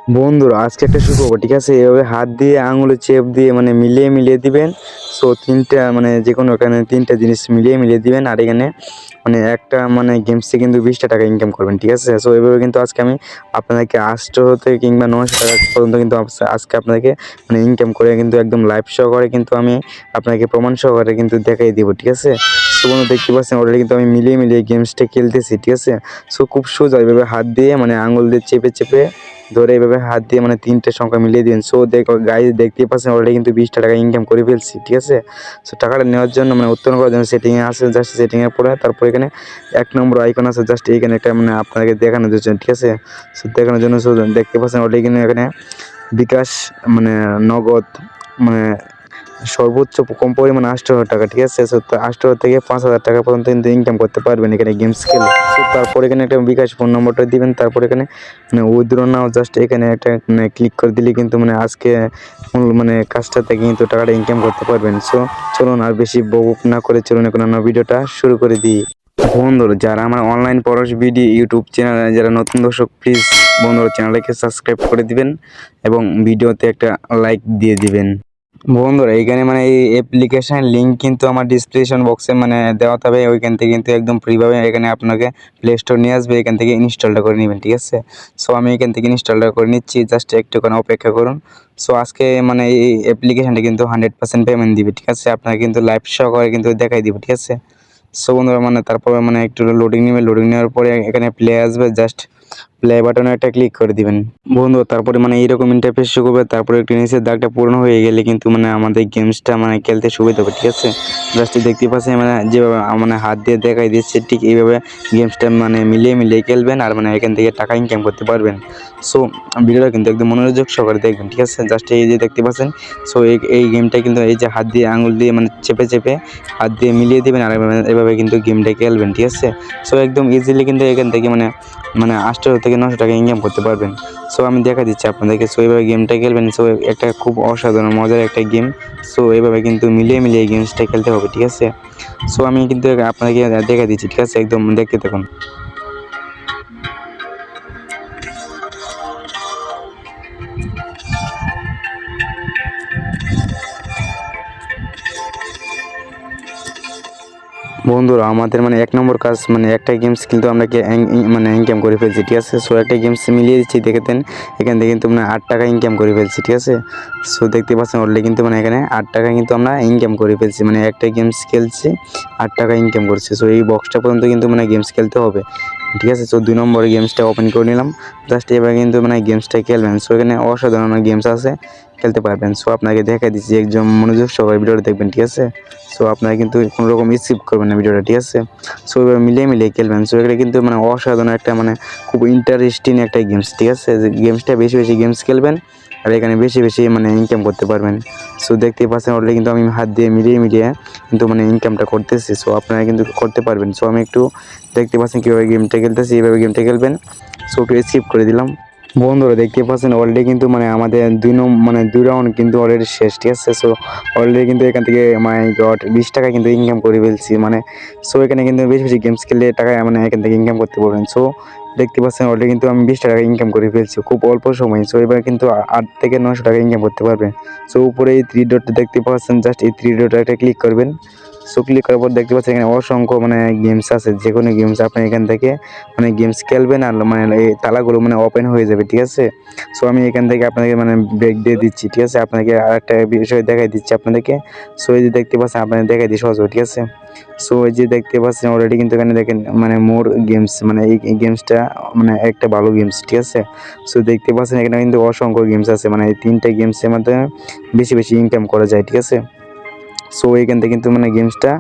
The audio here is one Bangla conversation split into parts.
বন্ধুরা আজকে একটা সুখবর, ঠিক আছে? এভাবে হাত দিয়ে আঙুলে চেপ দিয়ে মানে মিলিয়ে মিলিয়ে দিবেন। সো তিনটা মানে যে কোনো এখানে তিনটা জিনিস মিলিয়ে মিলিয়ে দিবেন, আর এখানে মানে একটা মানে গেমসে কিন্তু 20টা টাকা ইনকাম করবেন, ঠিক আছে? সো এভাবে কিন্তু আজকে আমি আপনাদেরকে 800 হতে কিংবা 900 টাকা পর্যন্ত কিন্তু আজকে আপনাদেরকে মানে ইনকাম করে কিন্তু একদম লাইভ সহকারে কিন্তু আমি আপনাকে প্রমাণ সহকারে কিন্তু দেখাই দিব, ঠিক আছে? সো বন্ধু দেখতে পাচ্ছেন অলরেডি কিন্তু আমি মিলিয়ে মিলিয়ে গেমসটা খেলতেছি, ঠিক আছে? সো খুব সোজা এভাবে হাত দিয়ে মানে আঙুল দিয়ে চেপে চেপে ধরে এভাবে হাত দিয়ে মানে 3টে সংখ্যা মিলিয়ে দিন। সো গাইস দেখতেই পাচ্ছেন অলরেডি কিন্তু 20টা টাকা ইনকাম করে ফেলছি, ঠিক আছে? সো টাকাটা নেওয়ার জন্য মানে উত্তোলন করার জন্য সেটিংয়ে আসে, জাস্ট সেটিংয়ে পরে তারপর এখানে 1 নম্বর আইকন আছে, জাস্ট এইখানে একটা মানে আপনাকে দেখানোর জন্য, ঠিক আছে? সো দেখানোর জন্য দেখতে পাচ্ছেন অলরেডি কিন্তু এখানে বিকাশ মানে নগদ মানে সর্বোচ্চ কম পরিমাণে 800 টাকা, ঠিক আছে? সো 800 থেকে 5000 টাকা পর্যন্ত কিন্তু ইনকাম করতে পারবেন এখানে গেমস খেলে। সো তারপর এখানে একটা বিকাশ ফোন নম্বরটা দিবেন, তারপর এখানে মানে উইথড্র নাও জাস্ট এখানে একটা মানে ক্লিক করে দিলে কিন্তু মানে আজকে মানে কাজটা থেকে কিন্তু টাকাটা ইনকাম করতে পারবেন। সো চলুন আর বেশি বকবক না করে চলুন এখন আমরা ভিডিওটা শুরু করে দিই। বন্ধুরা যারা আমার অনলাইন পড়াশ ভিডিও ইউটিউব চ্যানেলে যারা নতুন দর্শক, প্লিজ বন্ধুরা চ্যানেলটাকে সাবস্ক্রাইব করে দিবেন এবং ভিডিওতে একটা লাইক দিয়ে দিবেন। বন্ধুরা এইখানে মানে এই অ্যাপ্লিকেশন লিঙ্ক কিন্তু আমার ডিসক্রিপশন বক্সে মানে দেওয়া থাকবে, ওইখান থেকে কিন্তু একদম ফ্রিভাবে এখানে আপনাকে প্লে স্টোর নিয়ে আসবে, এখান থেকে ইনস্টলটা করে নেবেন, ঠিক আছে? সো আমি এখান থেকে ইনস্টলটা করে নিচ্ছি, জাস্ট একটুখানি অপেক্ষা করুন। সো আজকে মানে এই অ্যাপ্লিকেশনটা কিন্তু 100% পেমেন্ট দিবে, ঠিক আছে? আপনাকে কিন্তু লাইভ সহকারে কিন্তু দেখাই দিব, ঠিক আছে? সো বন্ধুরা মানে তারপরে মানে একটু লোডিং নেবে, লোডিং নেওয়ার পরে এখানে প্লে আসবে, জাস্ট প্লে বাটনে একটা ক্লিক করে দিবেন বন্ধু। তারপরে মানে এইরকম ইন্টারফেস শো করবে, তারপরে একটু নিচের দাগটা পূর্ণ হয়ে গেলে কিন্তু মানে আমাদের গেমসটা মানে খেলতে সুবিধা হবে, ঠিক আছে? জাস্ট দেখতে পাচ্ছেন মানে যেভাবে মানে হাত দিয়ে দেখাই দিচ্ছে, ঠিক এইভাবে গেমসটা মানে মিলিয়ে মিলিয়ে খেলবেন আর মানে এখান থেকে টাকা ইনকাম করতে পারবেন। সো ভিডিওটা কিন্তু একদম মনোযোগ সহকারে দেখবেন, ঠিক আছে? জাস্ট এই যে দেখতে পাচ্ছেন, সো এই গেমটা কিন্তু এই যে হাত দিয়ে আঙুল দিয়ে মানে চেপে চেপে হাত দিয়ে মিলিয়ে দেবেন আর এভাবে কিন্তু গেমটা খেলবেন, ঠিক আছে? সো একদম ইজিলি কিন্তু এখান থেকে মানে 800 থেকে 900 টাকা ইনকাম করতে পারবেন। সো আমি দেখা দিচ্ছি আপনাদেরকে। সো এইভাবে গেমটা খেলবেন। সো একটা খুব অসাধারণ মজার একটা গেম। সো এইভাবে কিন্তু মিলিয়ে মিলিয়ে এই গেমসটা খেলতে হবে, ঠিক আছে? সো আমি কিন্তু আপনাদেরকে দেখা দিচ্ছি, ঠিক আছে? একদম দেখতে থাকুন। বন্ধুরা আমাদের মানে 1 নম্বর কাজ মানে একটা গেমস কিন্তু আমরা মানে ইনকাম করে ফেলছি, ঠিক আছে? সো একটা গেমস মিলিয়ে দিচ্ছি, দেখেতেন এখান থেকে কিন্তু মানে 8 টাকা ইনকাম করে ফেলছি, ঠিক আছে? সো দেখতে পাচ্ছেন অলরেডি কিন্তু মানে এখানে 8 টাকা কিন্তু আমরা ইনকাম করে ফেলছি, মানে একটা গেমস খেলছি 8 টাকা ইনকাম করছি। সো এই বক্সটা পর্যন্ত কিন্তু মানে গেমস খেলতে হবে, ঠিক আছে? সো 2 নম্বরে গেমসটা ওপেন করে নিলাম, জাস্ট এবার কিন্তু মানে গেমসটা খেলবেন। সো এখানে অসাধারণ গেমস আছে, খেলতে পারবেন। সো আপনাকে দেখা দিচ্ছি, একদম মনোযোগ সহকারে ভিডিওটা দেখবেন, ঠিক আছে? সো আপনারা কিন্তু কোনো রকম স্কিপ করবেন না ভিডিওটা, ঠিক আছে? সো এবার মিলিয়ে মিলিয়ে খেলবেন। সো এটা কিন্তু মানে অসাধারণ একটা মানে খুব ইন্টারেস্টিং একটা গেমস, ঠিক আছে? যে গেমসটা বেশি বেশি গেমস খেলবেন আর এখানে বেশি বেশি মানে ইনকাম করতে পারবেন। সো দেখতেই পাচ্ছেন অলরেডি কিন্তু আমি হাত দিয়ে মিলিয়ে মিলিয়ে কিন্তু মানে ইনকামটা করতেছি। সো আপনারা কিন্তু করতে পারবেন। সো আমি একটু দেখতে পাচ্ছেন কীভাবে গেমটা খেলতেছি, এইভাবে গেমটা খেলবেন। সো একটু স্কিপ করে দিলাম। বন্ধুরা দেখতে পাচ্ছেন অলরেডি কিন্তু মানে আমাদের 2 রাউন্ড কিন্তু অলরেডি শেষ, ঠিক আছে? সো অলরেডি কিন্তু এখান থেকে মাই গড 20 টাকা কিন্তু ইনকাম করে ফেলছি মানে। সো এখানে কিন্তু বেশি বেশি গেমস খেললে টাকা মানে এখান থেকে ইনকাম করতে পারবেন। সো দেখতে পাচ্ছেন অলরেডি কিন্তু আমি 20 টাকা ইনকাম করে ফেলছি খুব অল্প সময়। সো এবার কিন্তু 8 থেকে 900 টাকা ইনকাম করতে পারবেন। সো উপরে এই 3 ডটটা দেখতে পাচ্ছেন, জাস্ট এই 3 ডটটা একটা ক্লিক করবেন। সো ক্লিক করার পর দেখতে পাচ্ছেন এখানে অসংখ্য মানে গেমস আছে, যে কোনো গেমস আপনি এখান থেকে মানে গেমস খেলবেন আর মানে এই তালাগুলো মানে ওপেন হয়ে যাবে, ঠিক আছে? সো আমি এখান থেকে আপনাকে মানে ব্রেক দিয়ে দিচ্ছি, ঠিক আছে? আপনাকে আরেকটা বিষয় দেখাই দিচ্ছি আপনাদেরকে। সো এই যে দেখতে পাচ্ছেন আপনাদের দেখাই দিই সহজ, ঠিক আছে? সো এই যে দেখতে পাচ্ছেন অলরেডি কিন্তু এখানে দেখেন মানে মোর গেমস মানে এই গেমসটা মানে একটা ভালো গেমস, ঠিক আছে? সো দেখতে পাচ্ছেন এখানে কিন্তু অসংখ্য গেমস আছে, মানে এই 3টে গেমসের মাধ্যমে বেশি বেশি ইনকাম করা যায়, ঠিক আছে? সো এইখান থেকে কিন্তু মানে গেমসটা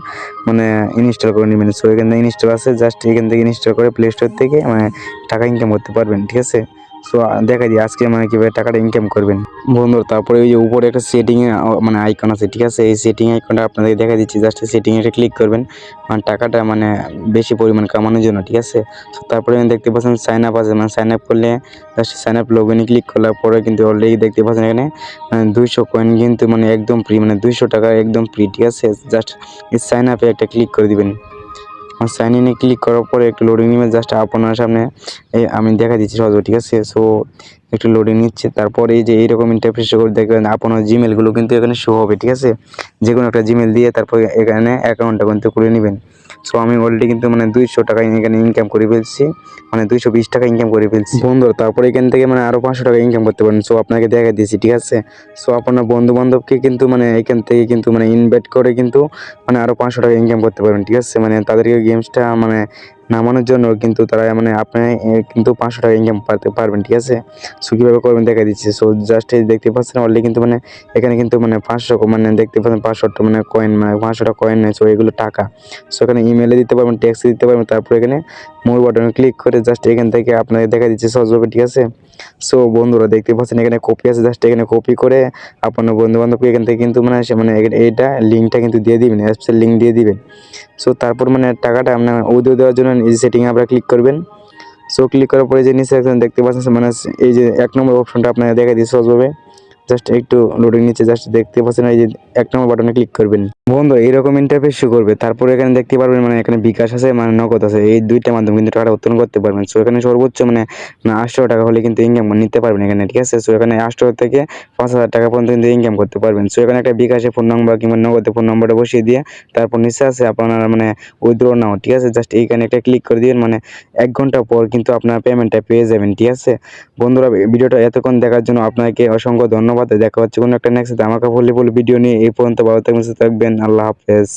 মানে ইনস্টল করে নেবেন। সো এখান থেকে ইনস্টল আছে, জাস্ট এখান থেকে ইনস্টল করে প্লে স্টোর থেকে মানে টাকা ইনকাম করতে পারবেন, ঠিক আছে? সো দেখা দিই আজকে মানে কীভাবে টাকাটা ইনকাম করবেন। বন্ধুরা তারপরে ওই যে উপরে একটা সেটিংয়ে মানে আইকন আছে, ঠিক আছে? এই সেটিং আইকনটা আপনাদেরকে দেখা দিচ্ছি, জাস্ট সেটিংয়ে এটা ক্লিক করবেন মানে টাকাটা মানে বেশি পরিমাণ কামানোর জন্য, ঠিক আছে? সো তারপরে দেখতে পাচ্ছেন সাইন আপ আছে, মানে সাইন আপ করলে জাস্ট সাইন আপ লগইনে ক্লিক করলার পরে কিন্তু অলরেডি দেখতে পাচ্ছেন এখানে 200 কয়েন কিন্তু মানে একদম ফ্রি, মানে 200 টাকা একদম ফ্রি, ঠিক আছে? জাস্ট এই সাইন আপে একটা ক্লিক করে দিবেন। সাইন ইনে ক্লিক করার পরে একটু লোডিং নেবে, জাস্ট আপনার সামনে আমি দেখা দিচ্ছি সহজে, ঠিক আছে? সো একটু লোডিং নিচ্ছে। তারপরে এই যে এইরকম ইন্টারফেস করে দেখবেন আপনার জিমেলগুলো কিন্তু এখানে শো হবে, ঠিক আছে? যে কোনো একটা জিমেল দিয়ে তারপরে এখানে অ্যাকাউন্টটা কিন্তু খুলে নেবেন। সো আমি অলরেডি কিন্তু মানে 200 টাকা এখানে ইনকাম করে ফেলছি, মানে 220 টাকা ইনকাম করে ফেলছি বন্ধুরা। তারপরে এখান থেকে মানে আরও 500 টাকা ইনকাম করতে পারেন। সো আপনাকে দেখা দিয়েছি, ঠিক আছে? সো আপনার বন্ধু বান্ধবকে কিন্তু মানে এখান থেকে কিন্তু মানে ইনভাইট করে কিন্তু মানে আরও 500 টাকা ইনকাম করতে পারবেন, ঠিক আছে? মানে তাদেরকে গেমসটা মানে নামানোর জন্য কিন্তু তারা মানে আপনি কিন্তু 500 টাকা ইনকাম পারবেন, ঠিক আছে? সো কীভাবে করবেন দেখা দিচ্ছি। সো জাস্ট এই দেখতে পাচ্ছেন অলরেডি কিন্তু মানে এখানে কিন্তু মানে 500 মানে দেখতে পাচ্ছেন 500টা মানে কয়েন, মানে 500টা কয়েন নেই। সো এগুলো টাকা। সো এখানে ইমেলে দিতে পারবেন, টেক্সটে দিতে পারবেন। তারপর এখানে মোর বাটনে ক্লিক করে জাস্ট এখান থেকে আপনাকে দেখা দিচ্ছে সহজভাবে, ঠিক আছে? সো বন্ধুরা দেখতে পাচ্ছেন এখানে কপি আছে, জাস্ট এখানে কপি করে আপনার বন্ধু বান্ধবকে এখান থেকে কিন্তু মানে সে মানে এইটা লিঙ্কটা কিন্তু দিয়ে দিবেন, অ্যাপসের লিঙ্ক দিয়ে দিবেন। সো তারপর মানে টাকাটা আপনার উইথড্র দেওয়ার জন্য এই সেটিংয়ে আপনারা ক্লিক করবেন। সো ক্লিক করার পরে যে নিচে দেখতে পাচ্ছেন মানে এই যে 1 নম্বর অপশনটা আপনাকে দেখা দিচ্ছে সহজভাবে। জাস্ট একটু লোডিং নিচ্ছে, জাস্ট দেখতে পাচ্ছেন এই যে 1 নম্বর বাটনে ক্লিক করবেন। বন্ধু এরকম ইন্টারফেস শো করবে। তারপরে এখানে দেখতে পারবেন মানে এখানে বিকাশ আছে, মানে নগদ আছে। এই দুইটার মাধ্যমে কিন্তু টাকাটা উত্তোলন করতে পারবেন। সো এখানে সর্বোচ্চ মানে 800 টাকা হলে কিন্তু ইনকাম নিতে পারবেন এখানে, ঠিক আছে? সো এখানে 800 থেকে 5000 টাকা পর্যন্ত কিন্তু ইনকাম করতে পারবেন। সো এখানে একটা বিকাশে ফোন নাম্বার কিংবা নগদে ফোন নাম্বারটা বসিয়ে দিয়ে তারপর নিচে আছে আপনার মানে উইথড্র নাও, ঠিক আছে? জাস্ট এইখানে একটা ক্লিক করে দিবেন, মানে 1 ঘন্টা পর কিন্তু আপনার পেমেন্টটা পেয়ে যাবেন, ঠিক আছে? বন্ধুরা ভিডিওটা এতক্ষণ দেখার জন্য আপনাকে অসংখ্য ধন্যবাদ। দেখা হচ্ছে কোনো একটা নেক্সট ধামাকা ফুল ভিডিও নিয়ে। এই পর্যন্ত ভালো থাকবেন, সুস্থ থাকবেন। আল্লাহ হাফেজ।